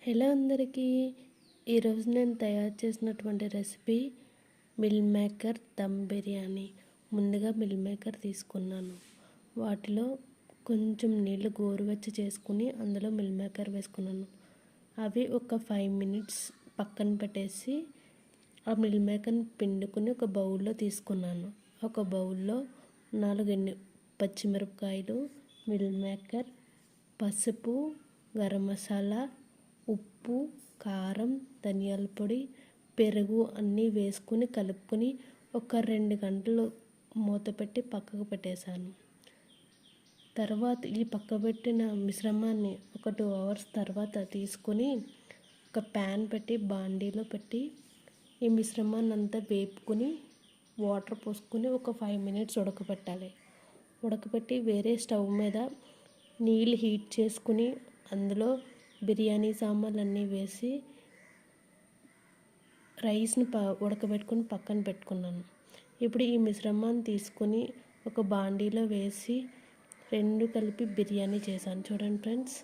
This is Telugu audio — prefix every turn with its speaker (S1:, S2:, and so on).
S1: హలో అందరికీ. ఈరోజు నేను తయారు చేసినటువంటి recipe meal maker dum biryani. ముందుగా మిల్ మేకర్ తీసుకున్నాను. వాటిలో కొంచెం నీళ్ళు గోరువెచ్చ చేసుకుని అందులో మిల్ మేకర్ వేసుకున్నాను. అవి ఒక 5 మినిట్స్ పక్కన పెట్టేసి ఆ మిల్ మేకర్ని పిండుకుని ఒక బౌల్లో తీసుకున్నాను. ఒక బౌల్లో 4 పచ్చిమిరపకాయలు, మిల్ మేకర్, పసుపు, గరం మసాలా, ఉప్పు, కారం, ధనియాల పొడి, పెరుగు అన్నీ వేసుకుని కలుపుకొని ఒక 2 గంటలు మూత పెట్టి పక్కకు పెట్టేశాను. తర్వాత ఈ పక్కబెట్టిన మిశ్రమాన్ని ఒక 2 అవర్స్ తర్వాత తీసుకొని ఒక ప్యాన్ పెట్టి బాండీలో పెట్టి ఈ మిశ్రమాన్ని అంతా వేపుకొని వాటర్ పోసుకొని ఒక 5 మినిట్స్ ఉడకబెట్టాలి. ఉడకబెట్టి వేరే స్టవ్ మీద నీళ్ళు హీట్ చేసుకుని అందులో బిర్యానీ సామాన్లన్నీ వేసి రైస్ని ఉడకబెట్టుకొని పక్కన పెట్టుకున్నాను. ఇప్పుడు ఈ మిశ్రమాన్ని తీసుకొని ఒక బాండీలో వేసి 2 కలిపి బిర్యానీ చేశాను. చూడండి ఫ్రెండ్స్.